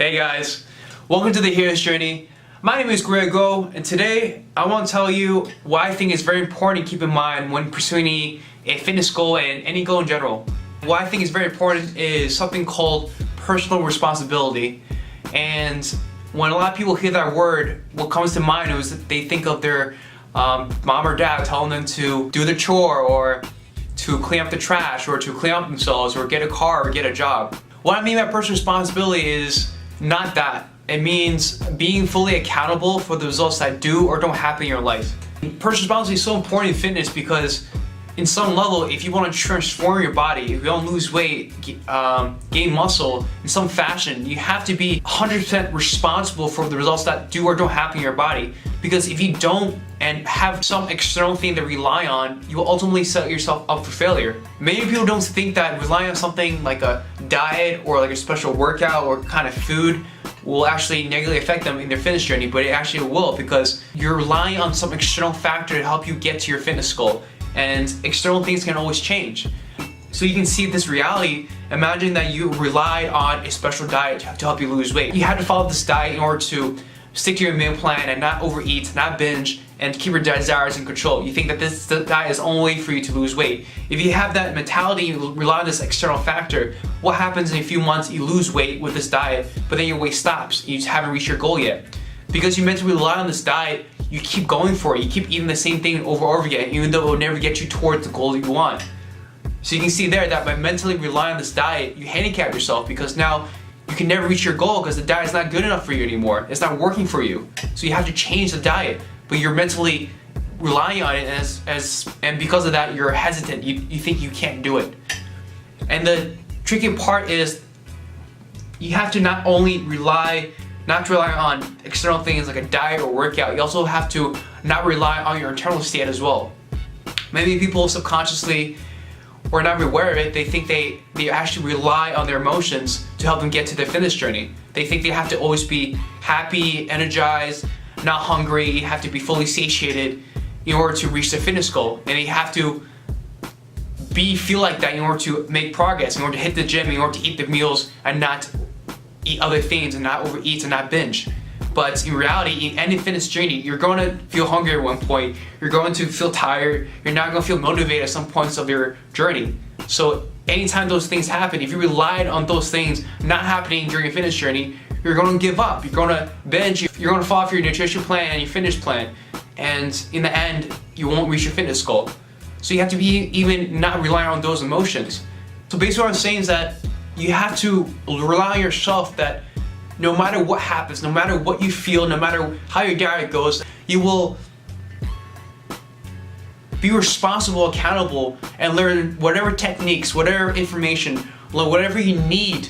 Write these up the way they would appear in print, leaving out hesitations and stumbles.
Hey guys, welcome to the Hero's Journey. My name is Grego, and today I want to tell you why I think it's very important to keep in mind when pursuing a fitness goal and any goal in general. Why I think it's very important is something called personal responsibility. And when a lot of people hear that word, what comes to mind is that they think of their mom or dad telling them to do the chore or to clean up the trash or to clean up themselves or get a car or get a job. What I mean by personal responsibility is not that. It means being fully accountable for the results that do or don't happen in your life. Personal responsibility is so important in fitness because in some level, if you want to transform your body, if you want to lose weight, gain muscle in some fashion, you have to be 100% responsible for the results that do or don't happen in your body. Because if you don't and have some external thing to rely on, you will ultimately set yourself up for failure. Many people don't think that relying on something like a diet or like a special workout or kind of food will actually negatively affect them in their fitness journey, but it actually will, because you're relying on some external factor to help you get to your fitness goal. And external things can always change. So you can see this reality. Imagine that you relied on a special diet to help you lose weight. You had to follow this diet in order to stick to your meal plan and not overeat, not binge, and keep your desires in control. You think that this diet is only for you to lose weight. If you have that mentality, you rely on this external factor, what happens in a few months? You lose weight with this diet, but then your weight stops. You just haven't reached your goal yet. Because you mentally rely on this diet, you keep going for it. You keep eating the same thing over and over again, even though it will never get you towards the goal that you want. So you can see there that by mentally relying on this diet, you handicap yourself, because now you can never reach your goal because the diet is not good enough for you anymore. It's not working for you. So you have to change the diet, but you're mentally relying on it and because of that, you're hesitant. You think you can't do it. And the tricky part is you have to not rely on external things like a diet or workout. You also have to not rely on your internal state as well. Many people subconsciously or not aware of it, they think they actually rely on their emotions to help them get to their fitness journey. They think they have to always be happy, energized, not hungry, have to be fully satiated in order to reach their fitness goal. And they have to feel like that in order to make progress, in order to hit the gym, in order to eat the meals and not eat other things and not overeat and not binge. But in reality, in any fitness journey, you're going to feel hungry at one point, you're going to feel tired, you're not going to feel motivated at some points of your journey. So anytime those things happen, if you relied on those things not happening during your fitness journey, you're going to give up, you're going to binge, you're going to fall off your nutrition plan and your fitness plan, and in the end, you won't reach your fitness goal. So you have to be even not relying on those emotions. So basically what I'm saying is that you have to rely on yourself, that no matter what happens, no matter what you feel, no matter how your diet goes, you will be responsible, accountable, and learn whatever techniques, whatever information, whatever you need,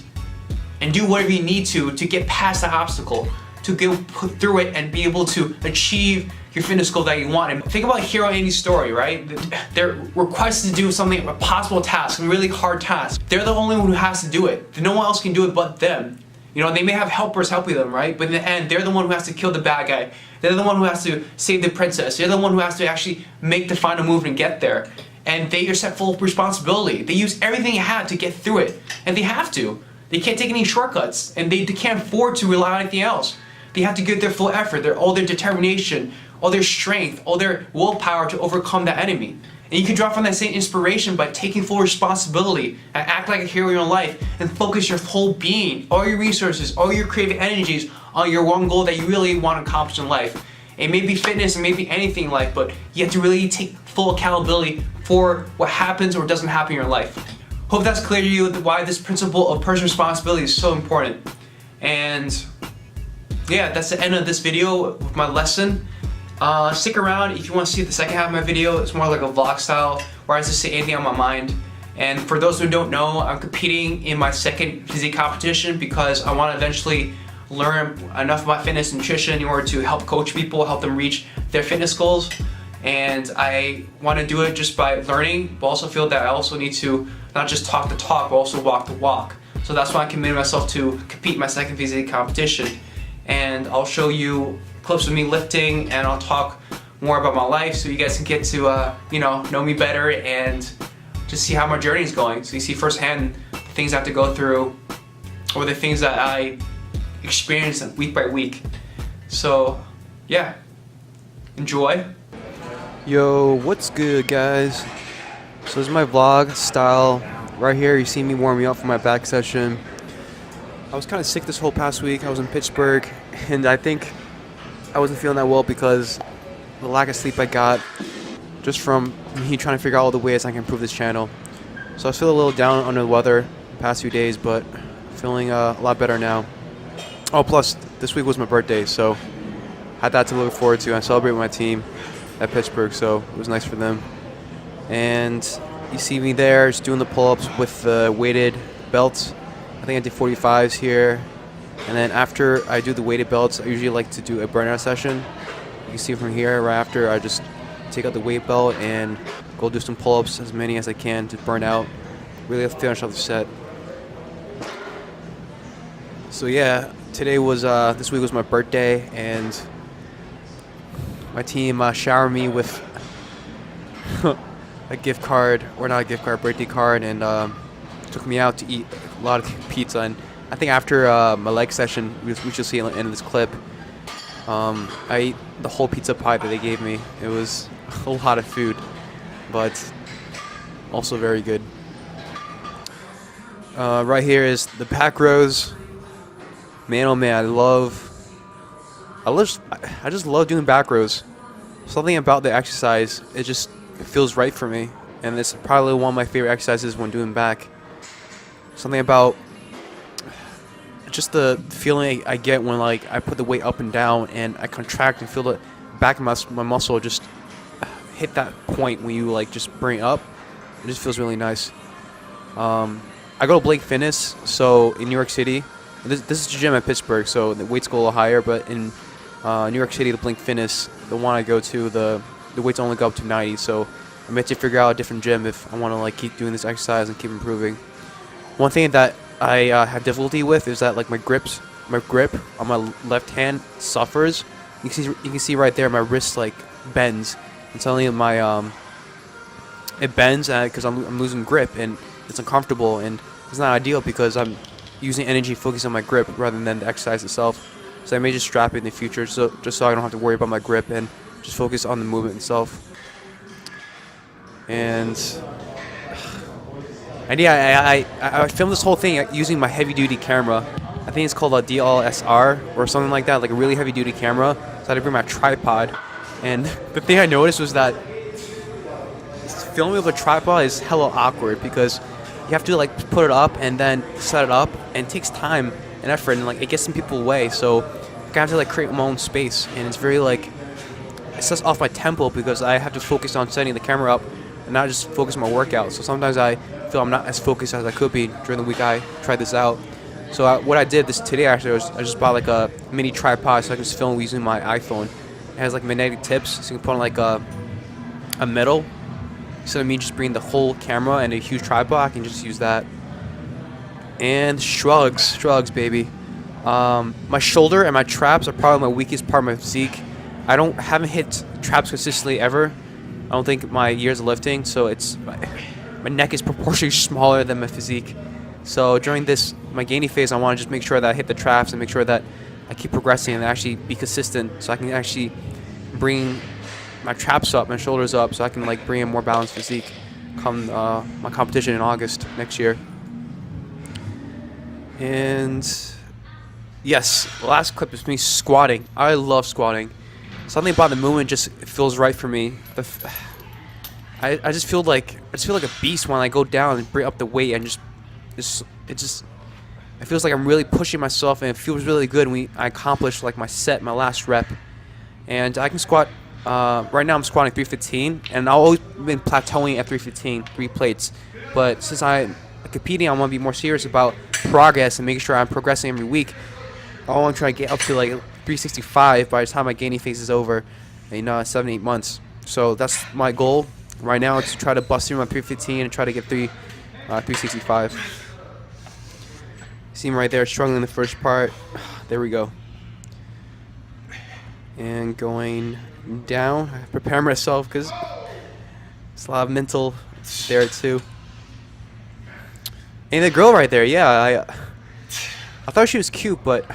and do whatever you need to get past that obstacle, to go through it and be able to achieve your fitness goal that you want. And think about a hero in any story, right? They're requested to do something, a possible task, a really hard task. They're the only one who has to do it. No one else can do it but them. You know, they may have helpers helping them, right? But in the end, they're the one who has to kill the bad guy. They're the one who has to save the princess. They're the one who has to actually make the final move and get there. And they are set full of responsibility. They use everything they have to get through it. And they have to. They can't take any shortcuts. And they can't afford to rely on anything else. They have to give their full effort, all their determination, all their strength, all their willpower to overcome that enemy. And you can draw from that same inspiration by taking full responsibility and act like a hero in your life and focus your whole being, all your resources, all your creative energies on your one goal that you really want to accomplish in life. It may be fitness, it may be anything in life, but you have to really take full accountability for what happens or doesn't happen in your life. Hope that's clear to you why this principle of personal responsibility is so important. And yeah, that's the end of this video with my lesson. Stick around if you want to see the second half of my video. It's more like a vlog style where I just say anything on my mind. And for those who don't know, I'm competing in my second physique competition because I want to eventually learn enough about fitness and nutrition in order to help coach people, help them reach their fitness goals. And I want to do it just by learning, but also feel that I also need to not just talk the talk, but also walk the walk. So that's why I committed myself to compete in my second physique competition. And I'll show you clips of me lifting, and I'll talk more about my life so you guys can get to know me better and just see how my journey is going. So you see firsthand the things I have to go through, or the things that I experience week by week. So yeah, enjoy. Yo, what's good, guys? So this is my vlog style. Right here, you see me warming up for my back session. I was kind of sick this whole past week. I was in Pittsburgh, and I think I wasn't feeling that well because the lack of sleep I got just from me trying to figure out all the ways I can improve this channel. So I was feeling a little down under the weather the past few days, but feeling a lot better now. Oh, plus this week was my birthday, so had that to look forward to. I celebrated with my team at Pittsburgh, so it was nice for them. And you see me there just doing the pull-ups with the weighted belts. I think I did 45s here. And then after I do the weighted belts, I usually like to do a burnout session. You can see from here, right after, I just take out the weight belt and go do some pull-ups, as many as I can to burn out. Really finish off the set. So yeah, this week was my birthday, and my team showered me with a gift card, or not a gift card, birthday card, and took me out to eat a lot of pizza. And I think after my leg session, which you'll see at the end of this clip, I ate the whole pizza pie that they gave me. It was a lot of food, but also very good. Right here is the back rows. Man, oh man, I just love doing back rows. Something about the exercise, it feels right for me, and it's probably one of my favorite exercises when doing back. Something about just the feeling I get when I put the weight up and down and I contract and feel the back of my muscle just hit that point when you just bring it up. It just feels really nice. I go to Blake Fitness, so in New York City. This is the gym at Pittsburgh, so the weights go a little higher, but in New York City, the Blake Fitness, the one I go to, the weights only go up to 90, so I meant to figure out a different gym if I want to keep doing this exercise and keep improving. One thing that I have difficulty with is that my grip on my left hand suffers. You can see right there my wrist bends, and suddenly it bends because I'm losing grip, and it's uncomfortable, and it's not ideal because I'm using energy focused on my grip rather than the exercise itself. So I may just strap it in the future, just so I don't have to worry about my grip and just focus on the movement itself. And yeah, I filmed this whole thing using my heavy-duty camera. I think it's called a DLSR or something like that, like a really heavy-duty camera. So I had to bring my tripod. And the thing I noticed was that filming with a tripod is hella awkward because you have to put it up and then set it up, and it takes time and effort, and it gets some people away. So I have to create my own space, and it's very it sets off my tempo because I have to focus on setting the camera up and not just focus on my workout. So sometimes I feel I'm not as focused as I could be. During the week I tried this out. So what I did today actually was I just bought a mini tripod so I can just film using my iPhone. It has magnetic tips, so you can put on a metal. Instead of me just bringing the whole camera and a huge tripod, I can just use that. And shrugs, baby. My shoulder and my traps are probably my weakest part of my physique. I haven't hit traps consistently ever. I don't think my years of lifting, so my neck is proportionally smaller than my physique. So during my gaining phase, I want to just make sure that I hit the traps and make sure that I keep progressing and actually be consistent, so I can actually bring my traps up, my shoulders up, so I can bring a more balanced physique come my competition in August next year. And yes, the last clip is me squatting. I love squatting. Something about the movement just feels right for me. I just feel like a beast when I go down and bring up the weight, and it feels like I'm really pushing myself, and it feels really good when I accomplish my last rep. And I can squat. Right now I'm squatting 315, and I've always been plateauing at 315, 3 plates. But since I'm competing, I want to be more serious about progress and making sure I'm progressing every week. I want to try to get up to 365 by the time my gaining phase is over in 7-8 months. So that's my goal right now, is to try to bust through my 315 and try to get 365. See him right there struggling in the first part. There we go. And going down, I prepare myself because it's a lot of mental there too. And the girl right there, yeah, I thought she was cute, but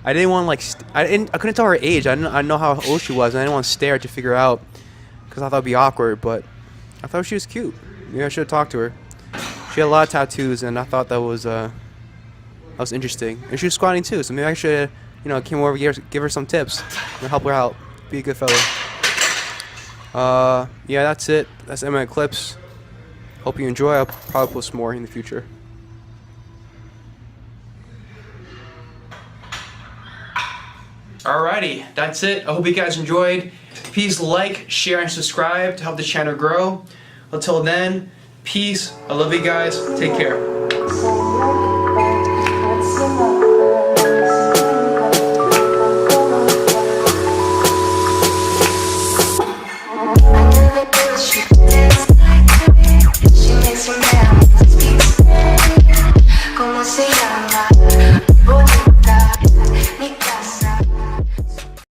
I didn't want to like I couldn't tell her age. I didn't know how old she was, and I didn't want to stare to figure out because I thought it'd be awkward. But I thought she was cute. Maybe I should have talked to her. She had a lot of tattoos, and I thought that was interesting. And she was squatting too, so maybe I should came over give her some tips and help her out. Be a good fellow. Yeah, that's it. That's my clips. Hope you enjoy. I'll probably post more in the future. Alrighty, that's it. I hope you guys enjoyed. Please like, share, and subscribe to help the channel grow. Until then, peace. I love you guys. Take care.